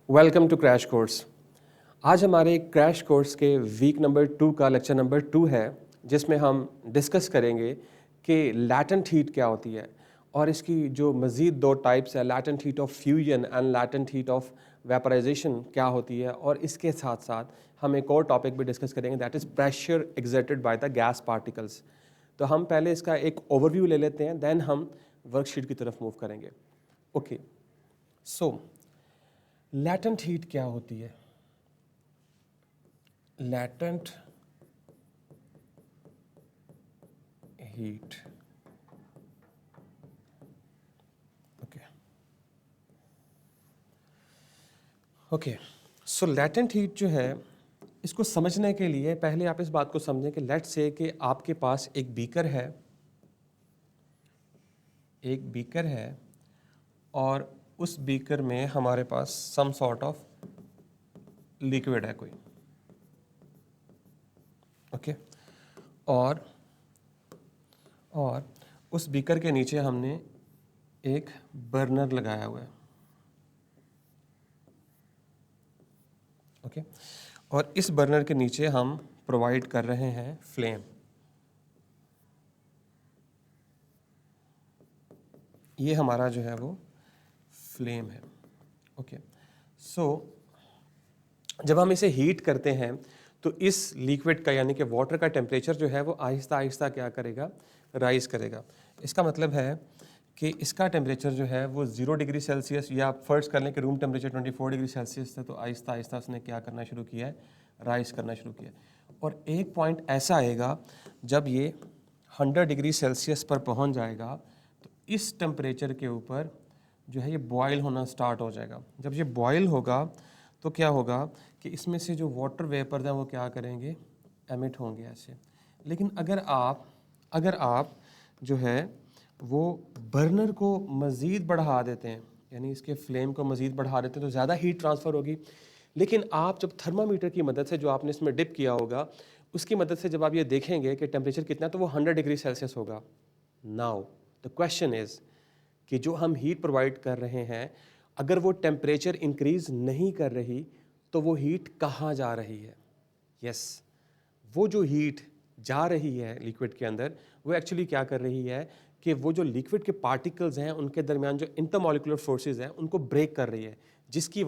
Welcome to crash course. आज हमारे crash course के वीक नंबर 2 का लेक्चर नंबर 2 है, जिसमें हम डिस्कस करेंगे कि लैटेंट हीट क्या होती है और इसकी जो मज़ीद दो टाइप्स है, latent heat of fusion and latent heat of vaporisation क्या होती है। और इसके साथ साथ हम एक और टॉपिक भी डिस्कस करेंगे, that is pressure exerted by the gas particles. तो हम पहले इसका एक ओवरव्यू ले लेते हैं, देन हम वर्कशीट की तरफ मूव करेंगे। ओके, सो लैटेंट हीट क्या होती है? लैटेंट हीट, ओके ओके सो लैटेंट हीट जो है, इसको समझने के लिए पहले आप इस बात को समझें कि लेट्स से कि आपके पास एक बीकर है और उस बीकर में हमारे पास सम सॉर्ट ऑफ लिक्विड है कोई, ओके और उस बीकर के नीचे हमने एक बर्नर लगाया हुआ है, ओके और इस बर्नर के नीचे हम प्रोवाइड कर रहे हैं फ्लेम। ये हमारा जो है वो फ्लेम है, ओके सो जब हम इसे हीट करते हैं तो इस लिक्विड का यानी कि वाटर का टेम्परेचर जो है वो आहिस्ता आहिस्ता क्या करेगा, राइज करेगा। इसका मतलब है कि इसका टेम्परेचर जो है वो 0 डिग्री सेल्सियस, या फर्ज कर लें कि रूम टेम्परेचर 24 डिग्री सेल्सियस था, तो आहिस्ता आहिस्ता उसने क्या करना शुरू किया है, राइज करना शुरू किया। और एक पॉइंट ऐसा आएगा जब ये 100 डिग्री सेल्सियस पर पहुंच जाएगा तो इस टेम्परेचर के ऊपर जो है ये बॉयल होना स्टार्ट हो जाएगा। जब ये बॉयल होगा तो क्या होगा कि इसमें से जो वाटर वेपर्स हैं वो क्या करेंगे, एमिट होंगे ऐसे। लेकिन अगर आप जो है वो बर्नर को मज़ीद बढ़ा देते हैं, यानी इसके फ्लेम को मज़ीद बढ़ा देते हैं, तो ज़्यादा हीट ट्रांसफ़र होगी। लेकिन आप जब थर्मामीटर की मदद से, जो आपने इसमें डिप किया होगा, उसकी मदद से जब आप ये देखेंगे कि टेम्परेचर कितना है, तो वो 100 डिग्री सेल्सियस होगा। नाउ द क्वेश्चन इज़ कि जो हम हीट प्रोवाइड कर रहे हैं, अगर वो टेम्परेचर इंक्रीज़ नहीं कर रही तो वो हीट कहाँ जा रही है? यस, वो जो हीट जा रही है लिक्विड के अंदर, वो एक्चुअली क्या कर रही है कि वो जो लिक्विड के पार्टिकल्स हैं उनके दरमियान जो इंटरमॉलिक्यूलर फोर्सेस हैं उनको ब्रेक कर रही है, जिसकी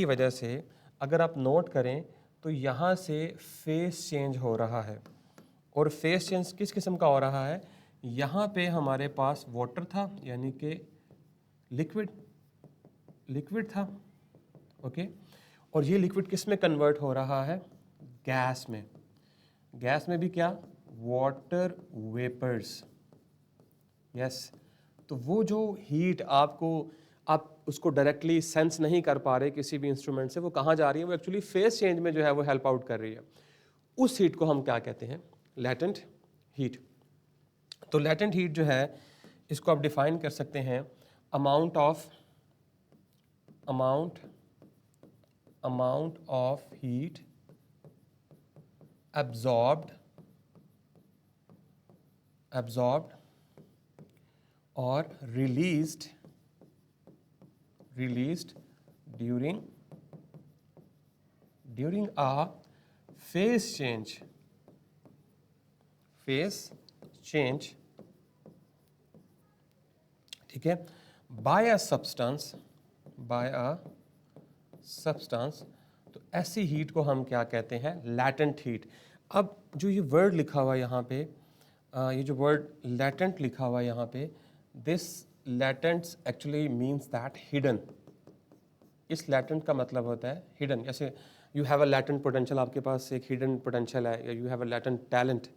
वजह से अगर आप नोट करें तो यहाँ से फेस चेंज हो रहा है। और फेस चेंज किस किस्म का हो रहा है? यहाँ पे हमारे पास वाटर था, यानी कि लिक्विड था, ओके और ये लिक्विड किस में कन्वर्ट हो रहा है? गैस में भी क्या? Water vapours. यस, तो वो जो हीट आप उसको डायरेक्टली सेंस नहीं कर पा रहे किसी भी इंस्ट्रूमेंट से, वो कहाँ जा रही है? वो एक्चुअली फेस चेंज में जो है वो हेल्प आउट कर रही है। उस हीट को हम क्या कहते हैं? Latent heat. तो लैटेंट हीट जो है, इसको आप डिफाइन कर सकते हैं amount of heat absorbed or released during a phase change ठीक है, by a substance। तो ऐसी हीट को हम क्या कहते हैं? Latent heat. अब जो ये वर्ड लिखा हुआ है यहाँ पे, ये जो वर्ड लैटेंट लिखा हुआ है यहाँ पे, this latents actually means that hidden. इस लैटेंट का मतलब होता है हिडन। जैसे you have a latent potential, आपके पास एक हिडन पोटेंशियल है, या you have a latent talent,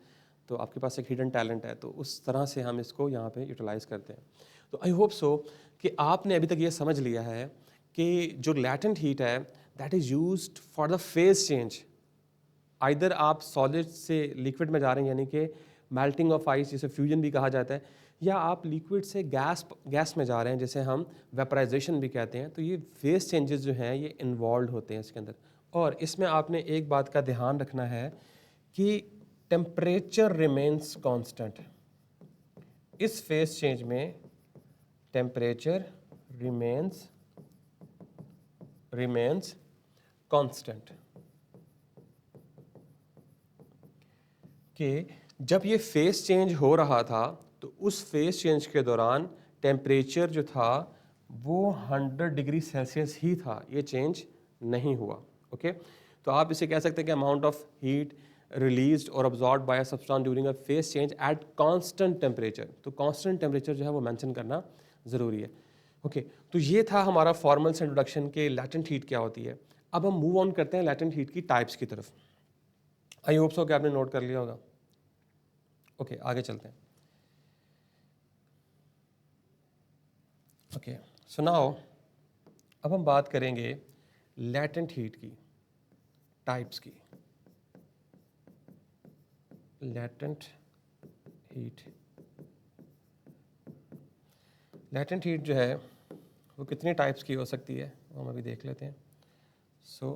तो आपके पास एक हिडन टैलेंट है। तो उस तरह से हम इसको यहाँ पे यूटिलाइज करते हैं। तो आई होप सो कि आपने अभी तक ये समझ लिया है कि जो लैटेंट हीट है that is used for the phase change. Either आप सॉलिड से लिक्विड में जा रहे हैं, यानी कि मेल्टिंग ऑफ आइस, जिसे फ्यूजन भी कहा जाता है, या आप लिक्विड से गैस में जा रहे हैं, जिसे हम वेपराइजेशन भी कहते हैं। तो ये फेज चेंजेस जो हैं ये इन्वॉल्व होते हैं इसके अंदर। और इसमें आपने एक बात का ध्यान रखना है कि टेम्परेचर रिमेन्स कांस्टेंट। इस फेज चेंज में टेम्परेचर रिमेन्स remains constant। कि जब ये फेस चेंज हो रहा था तो उस फेस चेंज के दौरान टेम्परेचर जो था वो 100 डिग्री सेल्सियस ही था, ये चेंज नहीं हुआ। ओके, तो आप इसे कह सकते हैं कि अमाउंट ऑफ हीट रिलीज्ड और absorb by a substance during a phase change at constant temperature. तो कांस्टेंट टेम्परेचर जो है वो मेंशन करना ज़रूरी है। ओके, तो ये था हमारा फॉर्मल से इंट्रोडक्शन के लैटेंट हीट क्या होती है। अब हम मूव ऑन करते हैं लैटेंट हीट की टाइप्स की तरफ। आई होप सो कि आपने नोट कर लिया होगा। ओके, आगे चलते हैं। ओके, सो नाउ अब हम बात करेंगे लैटेंट हीट की टाइप्स की। लैटेंट हीट, लैटेंट हीट जो है वो कितनी टाइप्स की हो सकती है वो हम अभी देख लेते हैं। सो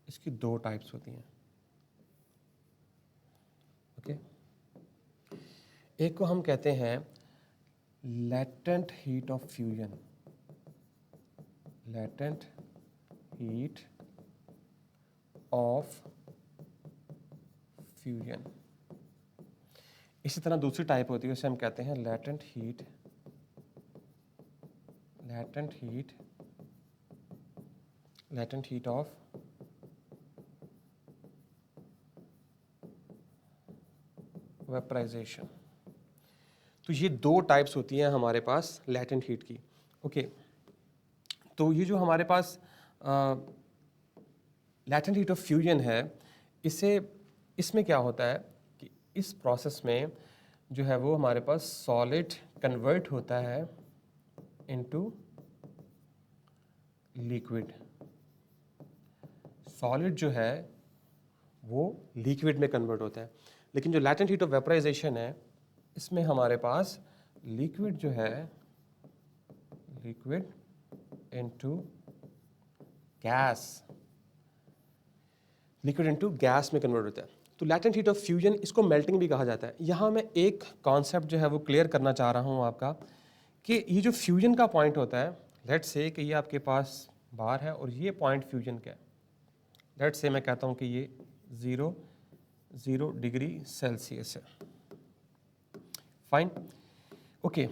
इसकी 2 टाइप्स होती हैं। ओके, एक को हम कहते हैं latent heat of fusion. Latent heat of fusion. इसी तरह दूसरी टाइप होती है, उसे हम कहते हैं लैटेंट हीट ऑफ वेपराइजेशन। तो ये 2 टाइप्स होती हैं हमारे पास लैटेंट हीट की। ओके, तो ये जो हमारे पास लैटेंट हीट ऑफ फ्यूजन है, इसमें क्या होता है कि इस प्रोसेस में जो है वो हमारे पास सॉलिड कन्वर्ट होता है इनटू लिक्विड। सॉलिड जो है वो लिक्विड में कन्वर्ट होता है। लेकिन जो लैटेंट हीट ऑफ वेपराइजेशन है, इसमें हमारे पास लिक्विड जो है, liquid into gas, liquid into gas में कन्वर्ट होता है। तो लैटेंट हीट ऑफ फ्यूजन, इसको मेल्टिंग भी कहा जाता है। यहाँ मैं एक कॉन्सेप्ट जो है वो क्लियर करना चाह रहा हूँ आपका, कि ये जो फ्यूजन का पॉइंट होता है, लेट्स से कि ये आपके पास बार है और ये पॉइंट फ्यूजन का है। लेट्स से मैं कहता हूँ कि ये 0 डिग्री सेल्सियस है। फाइन। ओके,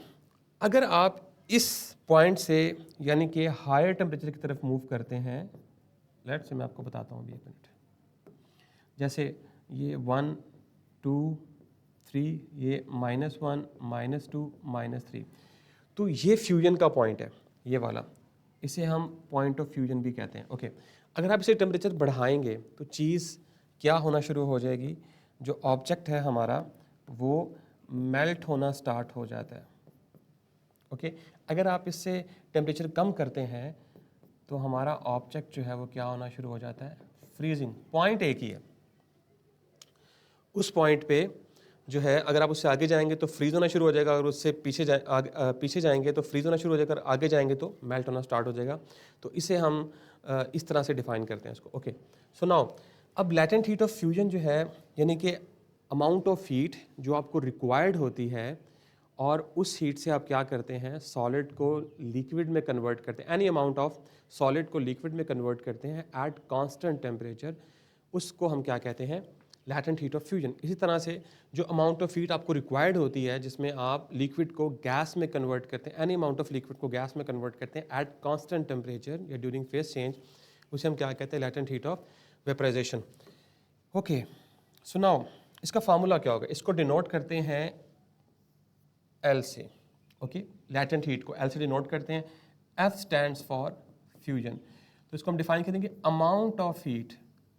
अगर आप इस पॉइंट से यानी कि हायर टेम्परेचर की तरफ मूव करते हैं, लेट्स से मैं आपको बताता हूँ अभी, 1 मिनट। जैसे ये 1 2 3, ये -1 -2 -3, तो ये फ्यूजन का पॉइंट है, ये वाला, इसे हम पॉइंट ऑफ फ्यूजन भी कहते हैं। ओके, अगर आप इसे टेम्परेचर बढ़ाएंगे तो चीज़ क्या होना शुरू हो जाएगी, जो ऑब्जेक्ट है हमारा वो मेल्ट होना स्टार्ट हो जाता है। ओके, अगर आप इससे टेम्परेचर कम करते हैं तो हमारा ऑब्जेक्ट जो है वो क्या होना शुरू हो जाता है, फ्रीजिंग। पॉइंट एक ही है, उस पॉइंट पे जो है अगर आप उससे आगे जाएंगे तो फ्रीज होना शुरू हो जाएगा, अगर उससे पीछे जाएंगे तो फ्रीज होना शुरू हो जाएगा, आगे जाएंगे तो मेल्ट होना स्टार्ट हो जाएगा। तो इसे हम इस तरह से डिफाइन करते हैं इसको। ओके, सो नाउ अब लैटेंट हीट ऑफ फ्यूजन जो है, यानी कि अमाउंट ऑफ हीट जो आपको रिक्वायर्ड होती है, और उस हीट से आप क्या करते हैं, सॉलिड को लिक्विड में कन्वर्ट करते हैं। एनी अमाउंट ऑफ सॉलिड को लिक्विड में कन्वर्ट करते हैं एट कांस्टेंट टेम्परेचर, उसको हम क्या कहते हैं, लैटेंट हीट ऑफ फ्यूजन। इसी तरह से जो अमाउंट ऑफ हीट आपको रिक्वायर्ड होती है, जिसमें आप लिक्विड को गैस में कन्वर्ट करते हैं, एनी अमाउंट ऑफ लिक्विड को गैस में कन्वर्ट करते हैं एट कांस्टेंट टेम्परेचर या ड्यूरिंग फेस चेंज, उसे हम क्या कहते हैं, latent heat of vaporisation. Okay, so now इसका फार्मूला क्या होगा, इसको डिनोट करते हैं एल से। ओके, लैटेंट हीट को एल से डिनोट करते हैं। एफ स्टैंड्स फॉर फ्यूजन, तो इसको हम डिफाइन करेंगे amount of heat,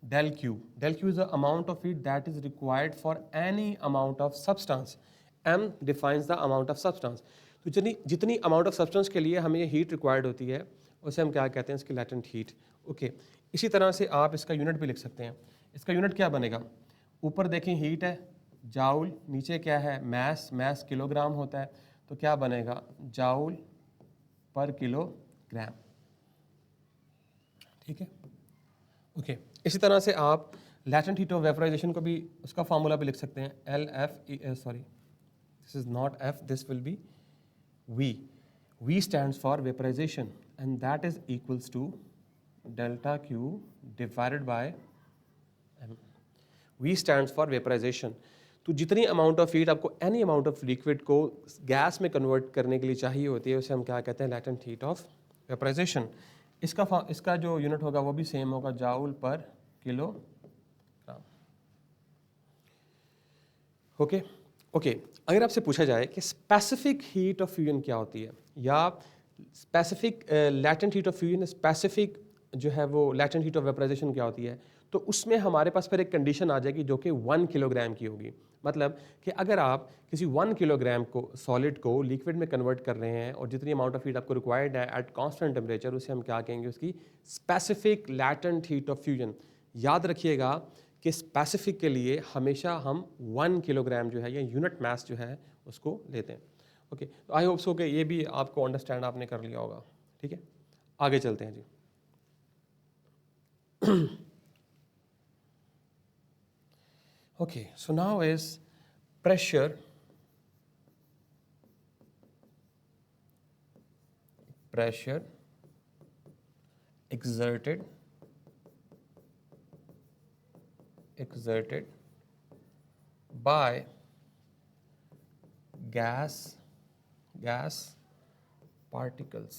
del Q. Del Q is the amount of heat that is required for any amount of substance. M defines the amount of substance. तो जितनी amount of substance के लिए हमें ये heat required होती है, उसे हम क्या कहते हैं, इसकी latent heat. ओके, इसी तरह से आप इसका यूनिट भी लिख सकते हैं। इसका यूनिट क्या बनेगा, ऊपर देखें हीट है जाउल, नीचे क्या है मैस किलोग्राम होता है, तो क्या बनेगा जाउल पर किलोग्राम। ठीक है, ओके, इसी तरह से आप लैटेंट हीट ऑफ वेपराइजेशन को भी, उसका फार्मूला भी लिख सकते हैं, L F, sorry this is not F, this will be V. V stands for vaporization and that is equals to delta Q divided by M. V stands for vaporization. तो जितनी amount of heat आपको any amount of liquid को gas में convert करने के लिए चाहिए होती है उसे हम क्या कहते हैं, लैटेंट हीट ऑफ वेपराइजेशन. इसका जो यूनिट होगा वो भी सेम होगा, जाउल पर किलोग्राम. Okay okay. अगर आपसे पूछा जाए कि स्पेसिफिक हीट ऑफ फ्यूजन क्या होती है या specific latent heat of fusion, specific जो है वो लैटेंट हीट ऑफ वेपराइजेशन क्या होती है, तो उसमें हमारे पास फिर एक कंडीशन आ जाएगी जो कि 1 किलोग्राम की होगी. मतलब कि अगर आप किसी 1 किलोग्राम को सॉलिड को लिक्विड में कन्वर्ट कर रहे हैं और जितनी अमाउंट ऑफ हीट आपको रिक्वायर्ड है एट कांस्टेंट टेम्परेचर, उसे हम क्या कहेंगे, उसकी specific latent heat of fusion. याद रखिएगा कि स्पेसिफिक के लिए हमेशा हम 1 किलोग्राम जो है या यूनिट मास जो है उसको लेते हैं. ओके, तो आई होप सो कि ये भी आपको अंडरस्टैंड आपने कर लिया होगा. ठीक है, आगे चलते हैं जी. Okay, so now is pressure exerted by gas particles.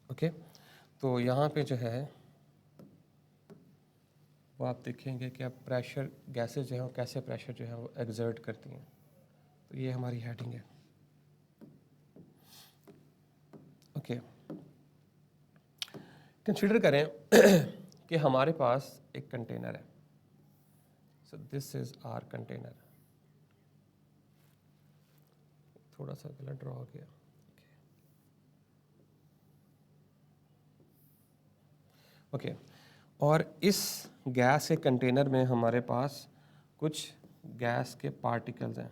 Okay, तो यहाँ पे जो है वो आप देखेंगे कि अब प्रेशर गैसेज जो है वो कैसे प्रेशर जो है वो एक्सर्ट करती हैं. तो ये हमारी हेडिंग है. ओके, कंसीडर करें कि हमारे पास एक कंटेनर है. So this is our container. थोड़ा सा गलत ड्रॉ हो गया. ओके, और इस गैस के कंटेनर में हमारे पास कुछ गैस के पार्टिकल्स हैं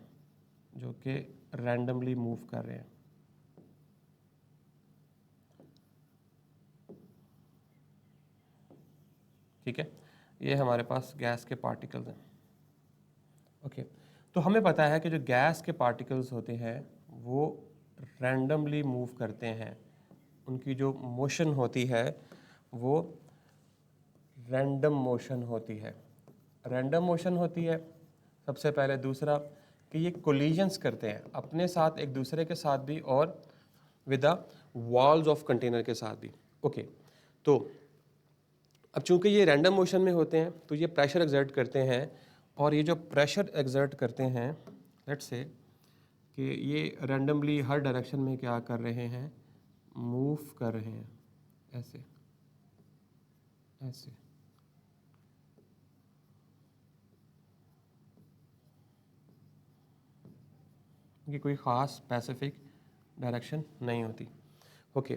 जो कि रैंडमली मूव कर रहे हैं. ठीक है, ये हमारे पास गैस के पार्टिकल्स हैं. ओके, तो हमें पता है कि जो गैस के पार्टिकल्स होते हैं वो रैंडमली मूव करते हैं. उनकी जो मोशन होती है वो रैंडम मोशन होती है. रैंडम मोशन होती है सबसे पहले. दूसरा कि ये कोलिजन्स करते हैं अपने साथ, एक दूसरे के साथ भी, और with the walls of container के साथ भी. ओके, तो अब चूंकि ये रैंडम मोशन में होते हैं तो ये प्रेशर एक्सर्ट करते हैं, और ये जो प्रेशर एक्सर्ट करते हैं, लेट्स से कि ये रैंडमली हर डायरेक्शन में क्या कर रहे हैं, मूव कर रहे हैं. ऐसे ऐसे. ये कोई ख़ास स्पेसिफिक डायरेक्शन नहीं होती. ओके,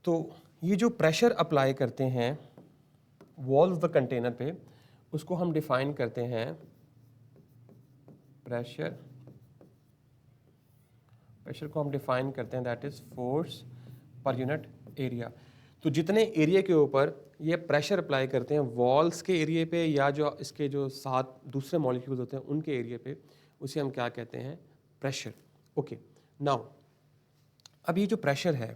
तो ये जो प्रेशर अप्लाई करते हैं वॉल ऑफ द कंटेनर पे, उसको हम डिफाइन करते हैं प्रेशर को हम डिफाइन करते हैं that is force per unit area. तो जितने एरिया के ऊपर ये प्रेशर अप्लाई करते हैं वॉल्स के एरिया पे या जो इसके जो साथ दूसरे मॉलिक्यूल्स होते हैं उनके एरिया पे, उसे हम क्या कहते हैं, प्रेशर. ओके, नाउ अब ये जो प्रेशर है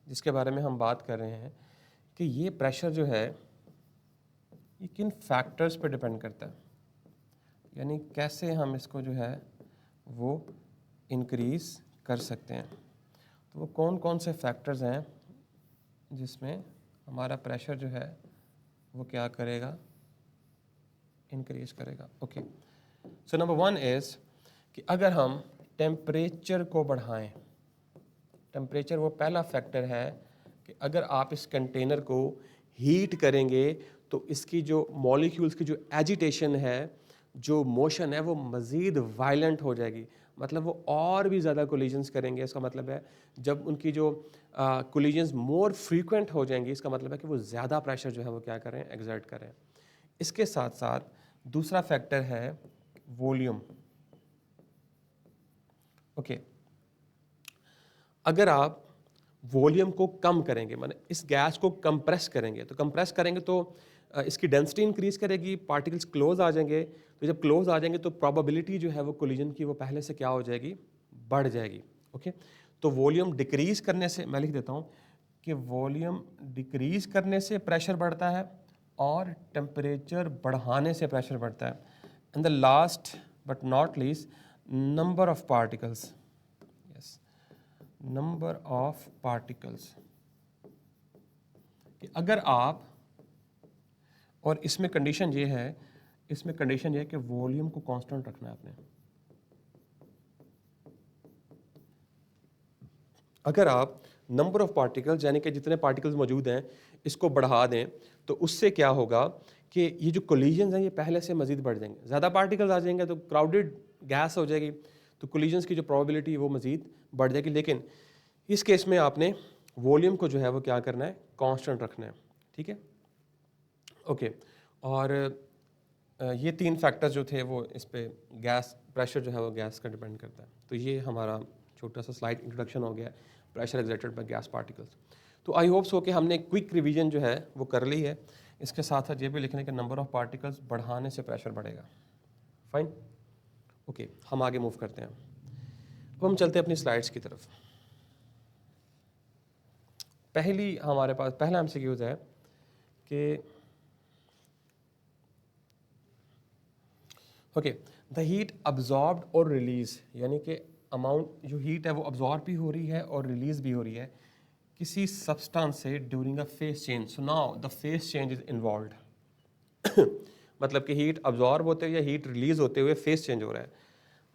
जिसके बारे में हम बात कर रहे हैं कि ये प्रेशर जो है ये किन फैक्टर्स पे डिपेंड करता है, यानी कैसे हम इसको जो है वो इंक्रीज़ कर सकते हैं. तो वो कौन कौन से फैक्टर्स हैं जिसमें हमारा प्रेशर जो है वो क्या करेगा, इंक्रीज करेगा. ओके, सो नंबर 1 इज़ कि अगर हम टेम्परेचर को बढ़ाएं. टेम्परेचर वो पहला फैक्टर है कि अगर आप इस कंटेनर को हीट करेंगे तो इसकी जो मॉलिक्यूल्स की जो एजिटेशन है, जो मोशन है, वो मज़ीद वायलेंट हो जाएगी. मतलब वो और भी ज़्यादा कोलिजन्स करेंगे. इसका मतलब है जब उनकी जो कोलिजन्स मोर फ्रीक्वेंट हो जाएंगी, इसका मतलब है कि वो ज़्यादा प्रेशर जो है वो क्या करें, एक्सर्ट करें. इसके साथ साथ दूसरा फैक्टर है वॉल्यूम. ओके, अगर आप वॉल्यूम को कम करेंगे, माने इस गैस को कंप्रेस करेंगे, तो कंप्रेस करेंगे तो इसकी डेंसिटी इंक्रीज करेगी, पार्टिकल्स क्लोज आ जाएंगे। तो जब क्लोज आ जाएंगे तो प्रोबेबिलिटी जो है वो कोलिजन की वो पहले से क्या हो जाएगी, बढ़ जाएगी। ओके, तो वॉल्यूम डिक्रीज करने से, मैं लिख देता हूँ कि वॉल्यूम डिक्रीज करने से प्रेशर बढ़ता है और टेम्परेचर बढ़ाने से प्रेशर बढ़ता है। And the last but not least, number of particles, yes, number of particles, कि अगर आप, और इसमें कंडीशन ये है, इसमें कंडीशन ये है कि वॉल्यूम को कांस्टेंट रखना है आपने। अगर आप नंबर ऑफ पार्टिकल्स यानी कि जितने पार्टिकल्स मौजूद हैं इसको बढ़ा दें तो उससे क्या होगा कि ये जो कोलिजन्स हैं ये पहले से मज़ीद बढ़ जाएंगे। ज़्यादा पार्टिकल्स आ जाएंगे तो क्राउडेड गैस हो जाएगी, तो कोलिजन्स की जो प्रोबेबिलिटी वो मज़ीद बढ़ जाएगी। लेकिन इस केस में आपने वॉल्यूम को जो है वो क्या करना है, कांस्टेंट रखना है। ठीक है, ओके। और ये 3 फैक्टर्स जो थे वो इस पे गैस प्रेशर जो है वो गैस का डिपेंड करता है। तो ये हमारा छोटा सा स्लाइड इंट्रोडक्शन हो गया pressure exerted by gas particles. तो आई होप्स हो कि हमने क्विक रिवीजन जो है वो कर ली है। इसके साथ साथ ये भी लिखने के नंबर ऑफ पार्टिकल्स बढ़ाने से प्रेशर बढ़ेगा। फाइन, ओके, हम आगे मूव करते हैं। अब हम चलते हैं अपनी स्लाइड्स की तरफ। पहली हमारे पास पहला एमसीक्यूज है कि ओके, द हीट अब्जॉर्ब्ड और रिलीज, यानी कि अमाउंट जो हीट है वो अब्जॉर्ब भी हो रही है और रिलीज भी हो रही है किसी सब्सटेंस से during a phase change. So now the phase change is involved. मतलब कि हीट अब्जॉर्ब होते हुए या हीट रिलीज होते हुए फेज चेंज हो रहा है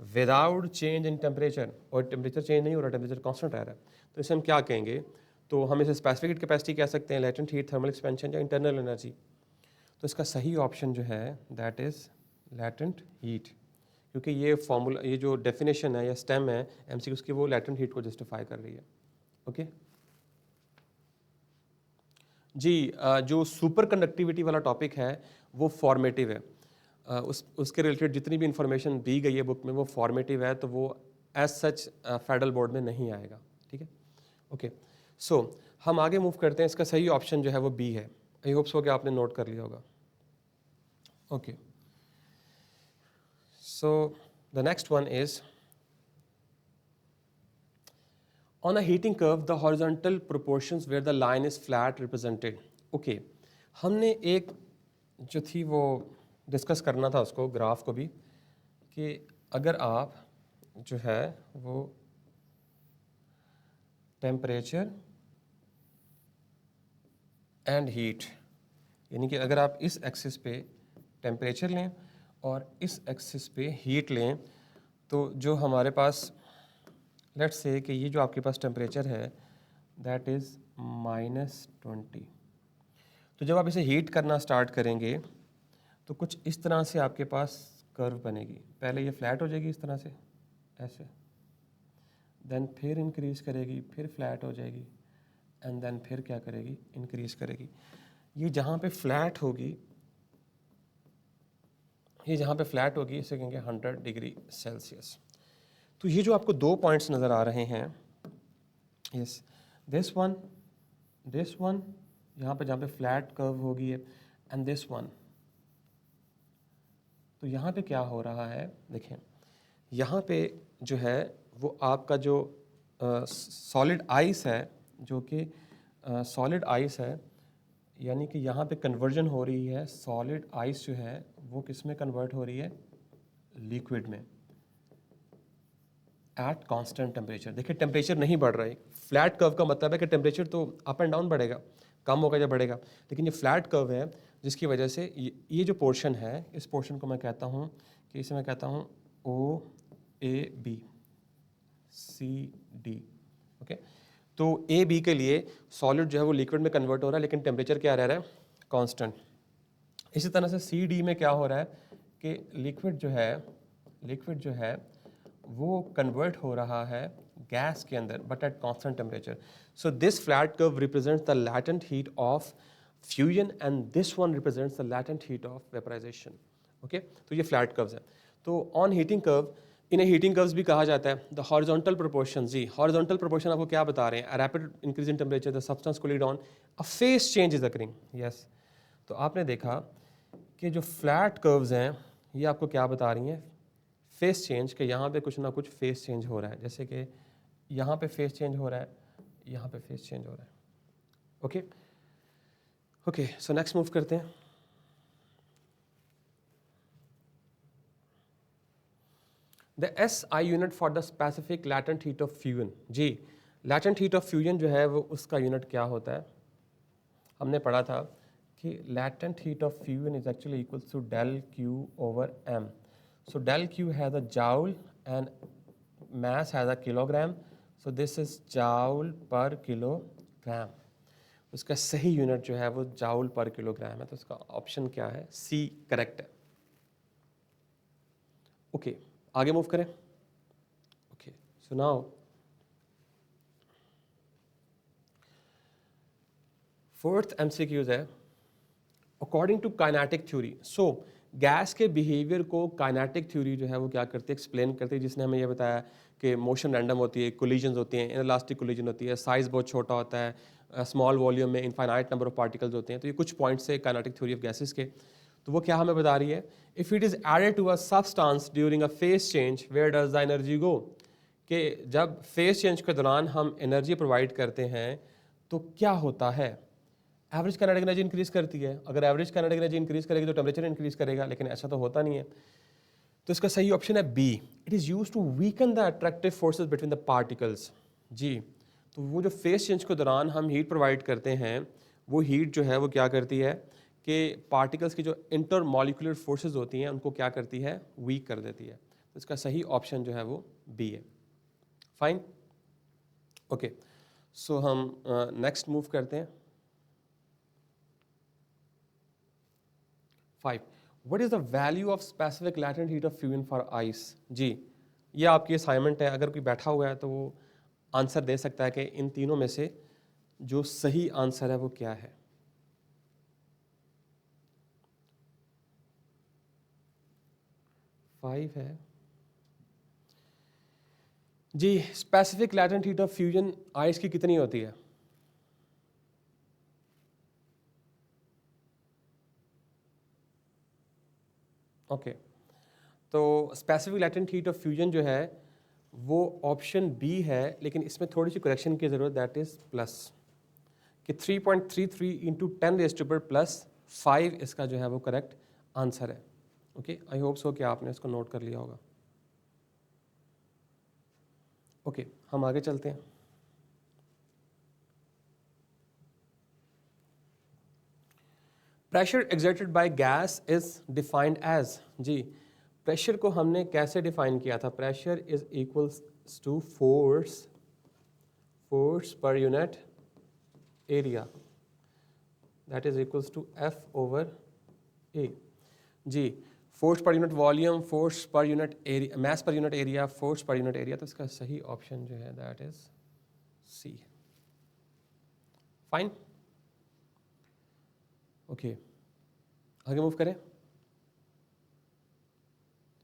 विदाउट चेंज इन टेम्परेचर, और टेम्परेचर चेंज नहीं हो रहा, टेम्परेचर कांस्टेंट रह रहा है। तो इसे हम क्या कहेंगे, तो हम इसे स्पेसिफिक हीट कैपेसिटी कह सकते हैं, लेटेंट हीट, थर्मल एक्सपेंशन या इंटरनल एनर्जी। तो इसका सही ऑप्शन जो है दैट इज लेटेंट हीट, क्योंकि ये फॉर्मूला, ये जो डेफिनेशन है या स्टेम है एमसीक्यूज की, वो लेटेंट हीट को जस्टिफाई कर रही है। ओके जी, जो सुपर कंडक्टिविटी वाला टॉपिक है वो फॉर्मेटिव है। उसके रिलेटेड जितनी भी इंफॉर्मेशन दी गई है बुक में वो फॉर्मेटिव है, तो वो एज सच फेडरल बोर्ड में नहीं आएगा। ठीक है, ओके। सो हम आगे मूव करते हैं। इसका सही ऑप्शन जो है वो बी है। आई होप्स हो कि आपने नोट कर लिया होगा। Okay, so the next one is on a heating curve the horizontal proportions where the line is flat represented. Okay, हमने एक जो थी वो डिस्कस करना था उसको, ग्राफ को भी, कि अगर आप जो है वो टेम्परेचर एंड हीट, यानी कि अगर आप इस एक्सिस पे टेम्परेचर लें और इस एक्सिस पे हीट लें, तो जो हमारे पास, लेट्स से कि ये जो आपके पास टेम्परेचर है दैट इज़ -20। तो जब आप इसे हीट करना स्टार्ट करेंगे तो कुछ इस तरह से आपके पास कर्व बनेगी। पहले ये फ्लैट हो जाएगी इस तरह से, ऐसे, देन फिर इंक्रीज करेगी, फिर फ्लैट हो जाएगी, एंड देन फिर क्या करेगी, इंक्रीज करेगी। ये जहाँ पे फ्लैट होगी, ये जहाँ पे फ्लैट होगी इसे कहेंगे 100 डिग्री सेल्सियस। तो ये जो आपको 2 पॉइंट्स नज़र आ रहे हैं, यस, दिस वन यहाँ पे जहाँ पे फ्लैट कर्व होगी है, एंड दिस वन। तो यहाँ पे क्या हो रहा है, देखें, यहाँ पे जो है वो आपका जो सॉलिड आइस है, जो कि सॉलिड आइस है, यानी कि यहाँ पे कन्वर्जन हो रही है। सॉलिड आइस जो है वो किस में कन्वर्ट हो रही है, लिक्विड में, एट कांस्टेंट टेम्परेचर। देखिए टेम्परेचर नहीं बढ़ रहा है। फ्लैट कर्व का मतलब है कि टेम्परेचर तो अप एंड डाउन बढ़ेगा, कम होगा या बढ़ेगा, लेकिन ये फ्लैट कर्व है जिसकी वजह से ये जो पोर्शन है, इस पोर्शन को मैं कहता हूँ कि इसे मैं कहता हूँ OAB CD। ओके, तो AB के लिए सॉलिड जो है वो लिक्विड में कन्वर्ट हो रहा है, लेकिन टेम्परेचर क्या रह रहा है, कांस्टेंट। इसी तरह से CD में क्या हो रहा है कि लिक्विड जो है वो कन्वर्ट हो रहा है गैस के अंदर, but at constant temperature. So this flat curve represents the latent heat of fusion and this one represents the latent heat of vaporisation. Okay, तो ये फ्लैट कर्व्स हैं। तो ऑन हीटिंग कर्व, इन्हें हीटिंग कर्व्स भी कहा जाता है। The horizontal proportion, जी हॉरिजॉन्टल प्रोपोर्शन आपको क्या बता रहे हैं, rapid increase in temperature the substance cooling down, a phase change is occurring. Yes, तो आपने देखा कि जो फ्लैट कर्व्स हैं ये आपको क्या बता रही हैं, फेस चेंज, कि यहाँ पे कुछ ना कुछ फेस चेंज हो रहा है, जैसे कि यहाँ पे फेस चेंज हो रहा है, यहाँ पे फेस चेंज हो रहा है। Okay okay, so next move करते हैं। The SI unit for the specific latent heat of fusion. जी, लैटेंट हीट ऑफ फ्यूजन जो है वो उसका यूनिट क्या होता है, हमने पढ़ा था कि latent heat of fusion is actually equals to del Q over m. So del Q has a joule and mass has a kilogram. So this is joule per kilogram. उसका सही यूनिट जो है वो जाउल पर kilogram है, तो उसका option क्या है, सी करेक्ट है। ओके, आगे मूव करें। Okay, so now fourth MCQs है, अकॉर्डिंग टू काइनेटिक थ्योरी। सो गैस के बिहेवियर को काइनेटिक थ्योरी जो है वो क्या करती है, एक्सप्लेन करती है, जिसने हमें ये बताया कि मोशन रैंडम होती है, कोलिजन्स होती हैं, इनलास्टिक कोलिजन होती है, साइज बहुत छोटा होता है, स्मॉल वॉल्यूम में इनफाइनाइट नंबर ऑफ पार्टिकल्स होते हैं। तो ये कुछ पॉइंट्स है काइनेटिक थ्योरी ऑफ गैसेस के। तो वो क्या हमें बता रही है, if it is added to a substance during a phase change where does the energy go, कि जब फेज चेंज के दौरान हम एनर्जी प्रोवाइड करते हैं तो क्या होता है, एवरेज काइनेटिक एनर्जी इंक्रीज करती है। अगर एवरेज काइनेटिक एनर्जी इंक्रीज करेगी तो टेम्परेचर इंक्रीज करेगा, लेकिन ऐसा तो होता नहीं है। तो इसका सही ऑप्शन है B, it is use to weaken the attractive forces between the particles. जी, तो वो जो फेस चेंज के दौरान हम हीट प्रोवाइड करते हैं, वो हीट जो है वो क्या करती है कि पार्टिकल्स की जो इंटर मॉलिक्यूलर फोर्सेज होती हैं उनको क्या करती है, वीक कर देती है। तो इसका सही ऑप्शन जो है वो बी है। फाइन, ओके, सो हम नेक्स्ट मूव करते हैं। 5. What is the value of specific latent heat of fusion for ice? जी, ये आपकी असाइनमेंट है, अगर कोई बैठा हुआ है तो वो आंसर दे सकता है कि इन तीनों में से जो सही आंसर है वो क्या है। फाइव है जी, specific latent heat of fusion ice की कितनी होती है, ओके तो specific latent heat of fusion जो है वो ऑप्शन बी है, लेकिन इसमें थोड़ी सी करेक्शन की ज़रूरत, दैट इज़ प्लस, कि 3.33 इंटू 10⁻⁻5 इसका जो है वो करेक्ट आंसर है। ओके, आई होप सो कि आपने इसको नोट कर लिया होगा। ओके, हम आगे चलते हैं। Pressure exerted by gas is defined as. जी, प्रेशर को हमने कैसे डिफाइन किया था, pressure is equals to force per unit area, that is equals to F over A। जी, force per unit volume, force per unit area, mass per unit area, force per unit area, तो इसका सही option जो है that is C. Fine, okay, आगे move करें।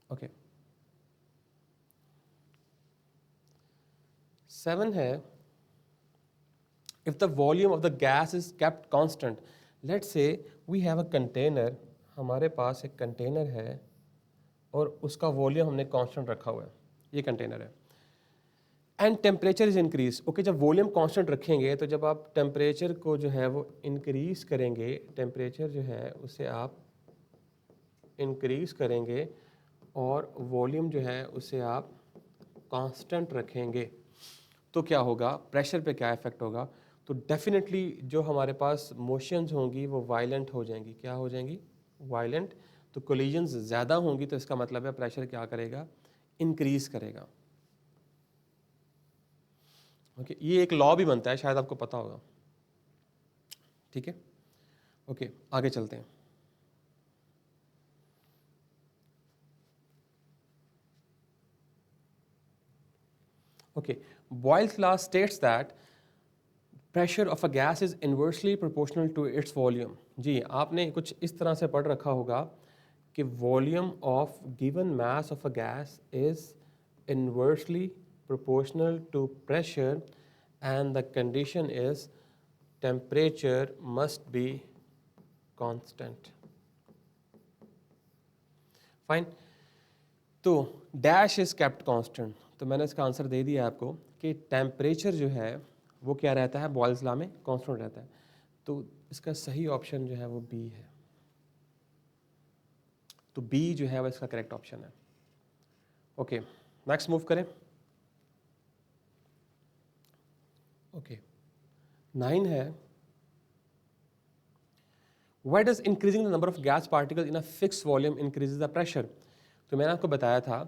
Okay, 7 है, if the volume of the gas is kept constant, let's say we have a container, हमारे पास एक कंटेनर है और उसका वॉल्यूम हमने कांस्टेंट रखा हुआ है, ये कंटेनर है, and temperature is increase. Okay, जब वॉल्यूम कांस्टेंट रखेंगे तो जब आप टेम्परेचर को जो है वो इंक्रीज करेंगे, टेम्परेचर जो है उसे आप इंक्रीज करेंगे और वॉल्यूम जो है उसे आप कांस्टेंट रखेंगे, तो क्या होगा, प्रेशर पे क्या इफेक्ट होगा, तो डेफिनेटली जो हमारे पास मोशंस होंगी वो वायलेंट हो जाएंगी। क्या हो जाएंगी, वायलेंट। तो कोलिजन्स ज़्यादा होंगी तो इसका मतलब है प्रेशर क्या करेगा, इंक्रीज करेगा। ओके, ये एक लॉ भी बनता है, शायद आपको पता होगा। ठीक है, ओके, आगे चलते हैं। Okay, Boyle's law states that pressure of a gas is inversely proportional to its volume. जी, आपने कुछ इस तरह से पढ़ रखा होगा कि volume of given mass of a gas is inversely proportional to pressure and the condition is temperature must be constant. Fine, तो डैश इज केप्ट कांस्टेंट, तो मैंने इसका आंसर दे दिया आपको कि टेम्परेचर जो है वो क्या रहता है, बॉयल्स लॉ में कांस्टेंट रहता है। तो इसका सही ऑप्शन जो है वो बी है। तो बी जो है वो इसका करेक्ट ऑप्शन है। ओके, नेक्स्ट मूव करें। ओके, 9 है, why does increasing the number of gas particle in a fix volume increases the pressure. तो मैंने आपको बताया था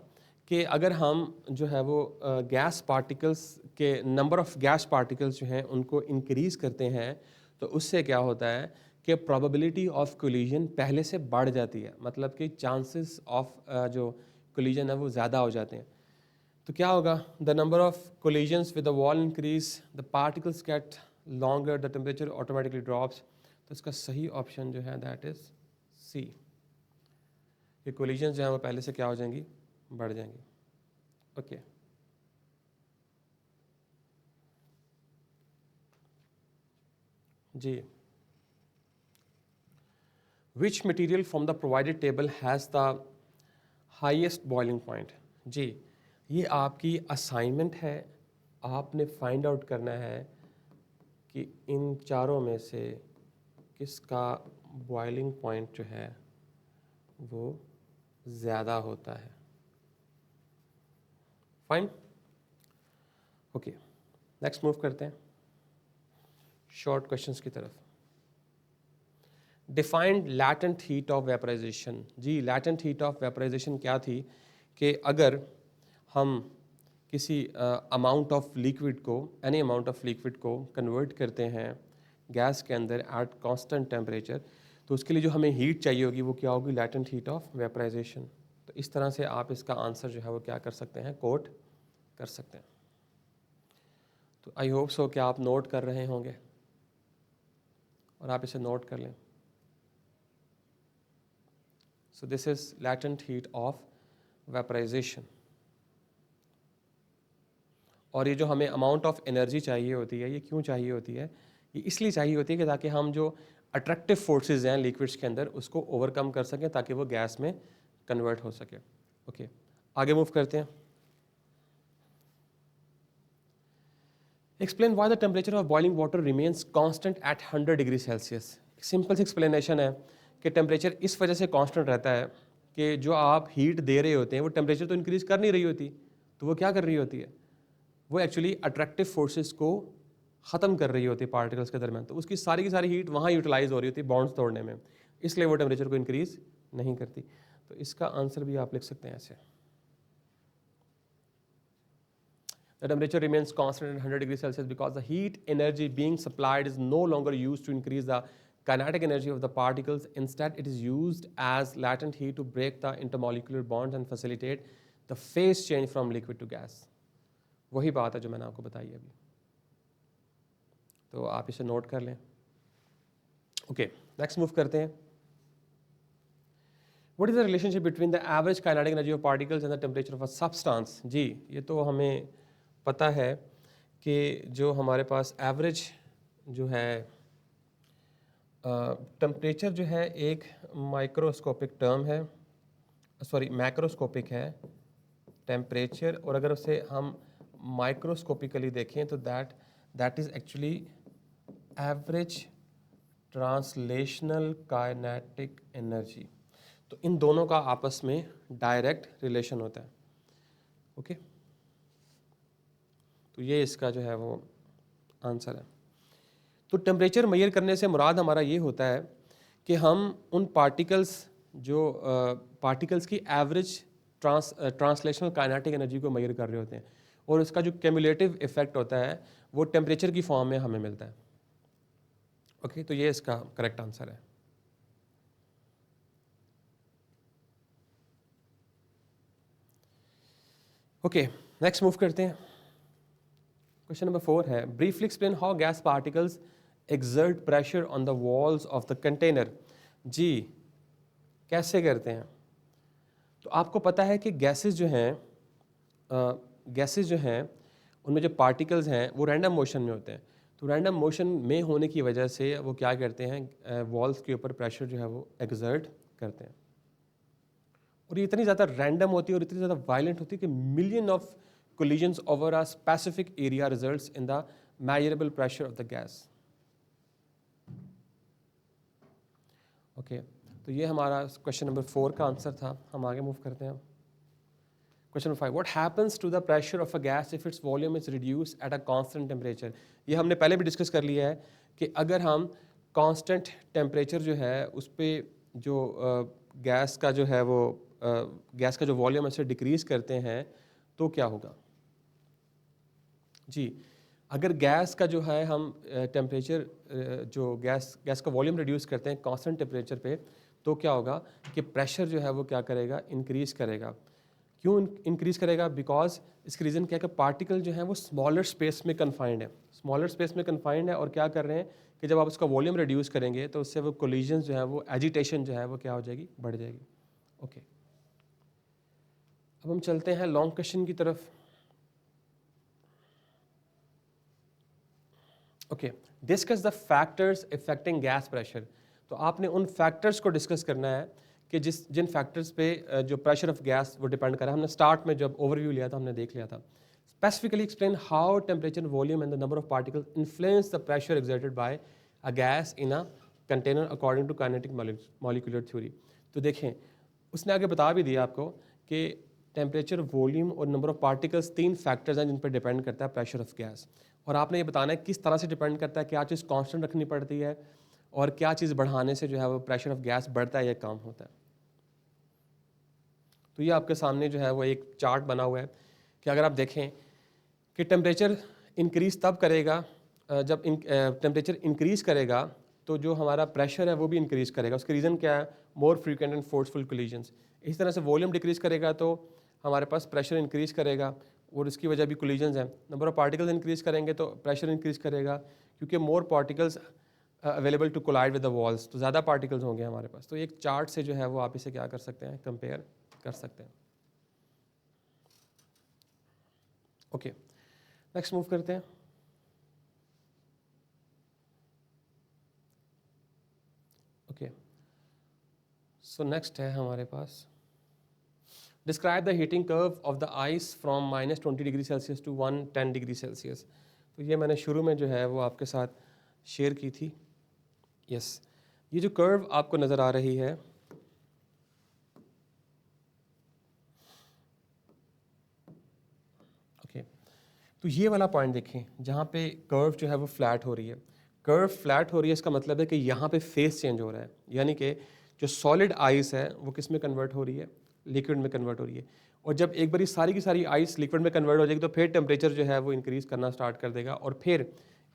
कि अगर हम जो है वो गैस पार्टिकल्स के नंबर ऑफ गैस पार्टिकल्स जो हैं उनको इंक्रीज करते हैं तो उससे क्या होता है कि प्रोबेबिलिटी ऑफ कोलिजन पहले से बढ़ जाती है, मतलब कि चांसेस ऑफ जो कोलिजन है वो ज़्यादा हो जाते हैं। तो क्या होगा, the number of collisions with the wall increase, the particles gate longer, the temperature automatically drops. तो इसका सही ऑप्शन जो है दैट इज सी। ये कोलिजन्स जो है वो पहले से क्या हो जाएंगी, बढ़ जाएंगी। ओके, जी, which material from the provided table has the highest boiling point. जी, ये आपकी असाइनमेंट है, आपने फाइंड आउट करना है कि इन चारों में से किसका बॉइलिंग पॉइंट जो है वो ज़्यादा होता है। फाइन, ओके, नेक्स्ट मूव करते हैं शॉर्ट क्वेश्चंस की तरफ। Defined latent heat of vaporisation. जी, लैटेंट हीट ऑफ वेपराइजेशन क्या थी कि अगर हम किसी अमाउंट ऑफ लिक्विड को, एनी अमाउंट ऑफ लिक्विड को कन्वर्ट करते हैं गैस के अंदर एट कांस्टेंट टेम्परेचर, तो उसके लिए जो हमें हीट चाहिए होगी वो क्या होगी, लैटेंट हीट ऑफ वेपराइजेशन। तो इस तरह से आप इसका आंसर जो है वो क्या कर सकते हैं, कोट कर सकते हैं। तो आई होप सो कि आप नोट कर रहे होंगे और आप इसे नोट कर लें। So this is latent heat of vaporization। और ये जो हमें अमाउंट ऑफ एनर्जी चाहिए होती है, ये क्यों चाहिए होती है, ये इसलिए चाहिए होती है कि ताकि हम जो अट्रैक्टिव फोर्सेस हैं लिक्विड्स के अंदर उसको ओवरकम कर सकें ताकि वो गैस में कन्वर्ट हो सके। ओके, आगे मूव करते हैं। Explain why the temperature of boiling water remains constant at 100 degree Celsius. Simple सी एक्सप्लेनेशन है कि टेम्परेचर इस वजह से कांस्टेंट रहता है कि जो आप हीट दे रहे होते हैं वो टेम्परेचर तो इंक्रीज कर नहीं रही होती, तो वो क्या कर रही होती है, वो एक्चुअली अट्रैक्टिव फोर्सेस को ख़त्म कर रही होती है पार्टिकल्स के दरमियान। तो उसकी सारी की सारी हीट वहाँ यूटिलाइज हो रही होती है बॉन्ड्स तोड़ने में, इसलिए वो टेम्परेचर को इंक्रीज नहीं करती। तो इसका आंसर भी आप लिख सकते हैं ऐसे, the temperature remains constant at 100 degrees Celsius because the heat energy being supplied is no longer used to increase the kinetic energy of the particles. Instead, it is used as latent heat to break the intermolecular bonds and facilitate the phase change from liquid to gas. वही बात है जो मैंने आपको बताई अभी, तो आप इसे नोट कर लें। ओके, नेक्स्ट मूव करते हैं। What is the relationship between the average kinetic energy of particles and the temperature of a substance? जी, ये तो हमें पता है कि जो हमारे पास एवरेज जो है टेम्परेचर जो है एक माइक्रोस्कोपिक टर्म है, सॉरी मैक्रोस्कोपिक है टेम्परेचर, और अगर उसे हम माइक्रोस्कोपिकली देखें तो that is actually average translational kinetic energy. तो इन दोनों का आपस में डायरेक्ट रिलेशन होता है। ओके, तो ये इसका जो है वो आंसर है। तो टेम्परेचर मेजर करने से मुराद हमारा ये होता है कि हम उन पार्टिकल्स की एवरेज ट्रांसलेशनल काइनेटिक एनर्जी को मेजर कर रहे होते हैं, और उसका जो क्यूमुलेटिव इफेक्ट होता है वो टेम्परेचर की फॉर्म में हमें मिलता है। ओके, तो ये इसका करेक्ट आंसर है। ओके, नेक्स्ट मूव करते हैं। क्वेश्चन नंबर 4 है, briefly explain how gas particles exert pressure on the walls of the container. जी, कैसे करते हैं? तो आपको पता है कि गैसेस जो हैं उनमें जो पार्टिकल्स हैं वो रैंडम मोशन में होते हैं। तो रैंडम मोशन में होने की वजह से वो क्या करते हैं, वॉल्स के ऊपर प्रेशर जो है वो एग्जर्ट करते हैं, और ये इतनी ज़्यादा रैंडम होती है और इतनी ज़्यादा वायलेंट होती है कि million of collisions over a specific area results in the measurable pressure of the gas. Okay, तो ये हमारा क्वेश्चन नंबर 4 का आंसर था. हम आगे मूव करते हैं. Question number 5, what happens to the pressure of a gas if its volume is reduce at a constant temperature. ये हमने पहले भी डिस्कस कर लिया है कि अगर हम कांस्टेंट टेम्परेचर जो है उस पर जो गैस का जो है वो गैस का जो वॉल्यूम है उसे डिक्रीज करते हैं तो क्या होगा. जी, अगर गैस का जो है हम टेम्परेचर जो गैस का वॉल्यूम रिड्यूस करते हैं कांस्टेंट टेम्परेचर पे, तो क्या होगा कि प्रेशर जो है वो क्या करेगा, इंक्रीज करेगा. क्यों इंक्रीज करेगा? बिकॉज इसका रीज़न क्या है कि पार्टिकल जो है वो स्मॉलर स्पेस में कन्फाइंड है, स्मॉलर स्पेस में कन्फाइंड है, और क्या कर रहे हैं कि जब आप उसका वॉल्यूम रिड्यूस करेंगे तो उससे वो कोलिजन जो है वो एजिटेशन जो है वो क्या हो जाएगी, बढ़ जाएगी. ओके, अब हम चलते हैं लॉन्ग क्वेश्चन की तरफ. Okay, discuss the factors affecting gas pressure. तो आपने उन फैक्टर्स को डिस्कस करना है कि जिन फैक्टर्स पे जो प्रेशर ऑफ गैस वो डिपेंड कर रहा है. हमने स्टार्ट में जब ओवरव्यू लिया था हमने देख लिया था. Specifically explain how temperature, volume and the number of particles influence the pressure exerted by a gas in a container according to kinetic molecular theory. तो देखें, उसने आगे बता भी दिया आपको कि टेम्परेचर, वॉल्यूम और नंबर ऑफ पार्टिकल्स 3 फैक्टर्स हैं जिन पर डिपेंड करता है प्रेशर ऑफ गैस. और आपने ये बताना है किस तरह से डिपेंड करता है, क्या चीज़ कांस्टेंट रखनी पड़ती है और क्या चीज़ बढ़ाने से जो है वो प्रेशर ऑफ गैस बढ़ता है या कम होता है. तो ये आपके सामने जो है वो एक चार्ट बना हुआ है कि अगर आप देखें कि टेम्परेचर इंक्रीज़ तब करेगा जब टेम्परेचर इंक्रीज़ करेगा तो जो हमारा प्रेशर है वो भी इंक्रीज़ करेगा. उसका रीज़न क्या है? मोर फ्रीक्वेंट एंड फोर्सफुल कोलिजन्स. इसी तरह से वॉल्यूम डिक्रीज़ करेगा तो हमारे पास प्रेशर इंक्रीज़ करेगा और इसकी वजह भी कोलिजन्स हैं. नंबर ऑफ पार्टिकल्स इंक्रीज़ करेंगे तो प्रेशर इंक्रीज़ करेगा, क्योंकि more particles available to collide with the walls, तो ज़्यादा पार्टिकल्स होंगे हमारे पास. तो एक चार्ट से जो है वो आप इसे क्या कर सकते हैं, कंपेयर कर सकते हैं. ओके, नेक्स्ट मूव करते हैं. ओके, सो नेक्स्ट है हमारे पास describe the heating curve of the ice from -20 degree Celsius to 110 degree Celsius. तो ये मैंने शुरू में जो है वो आपके साथ शेयर की थी. यस, ये जो कर्व आपको नज़र आ रही है, ओके, तो ये वाला पॉइंट देखें जहाँ पे कर्व जो है वो फ्लैट हो रही है. कर्व फ्लैट हो रही है, इसका मतलब है कि यहाँ पे फेस चेंज हो रहा है, यानी कि जो सॉलिड आइस है वो किस में कन्वर्ट हो रही है, लिक्विड में कन्वर्ट हो रही है. और जब एक बारी सारी की सारी आइस लिक्विड में कन्वर्ट हो जाएगी तो फिर टेम्परेचर जो है वो इंक्रीज़ करना स्टार्ट कर देगा, और फिर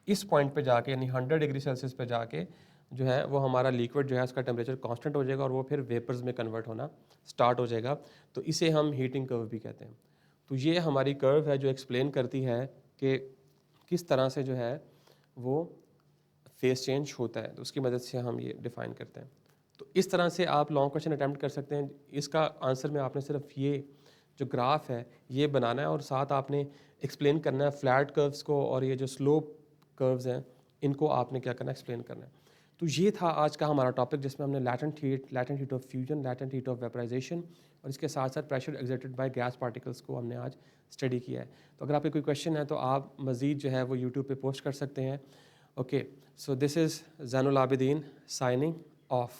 इस पॉइंट पे जाके यानी 100 डिग्री सेल्सियस पे जाके जो है वो हमारा लिक्विड जो है उसका टेम्परेचर कांस्टेंट हो जाएगा और वो फिर वेपर्स में कन्वर्ट होना स्टार्ट हो जाएगा. तो इसे हम हीटिंग कर्व भी कहते हैं. तो ये हमारी कर्व है जो एक्सप्लेन करती है कि किस तरह से जो है वो फेस चेंज होता है. तो उसकी मदद से हम ये डिफ़ाइन करते हैं. तो इस तरह से आप लॉन्ग क्वेश्चन अटैम्प्ट कर सकते हैं. इसका आंसर में आपने सिर्फ ये जो ग्राफ है ये बनाना है और साथ आपने एक्सप्लेन करना है फ्लैट कर्व्स को, और ये जो स्लोप कर्व्स हैं इनको आपने क्या करना है, एक्सप्लेन करना है. तो ये था आज का हमारा टॉपिक जिसमें हमने latent heat of fusion, latent heat of vaporisation और इसके साथ साथ pressure exerted by gas particles को हमने आज स्टडी किया है. तो अगर आपके कोई क्वेश्चन है तो आप मज़ीद जो है वो यूट्यूब पे पोस्ट कर सकते हैं. Okay, so this is Zainul Abidin signing off.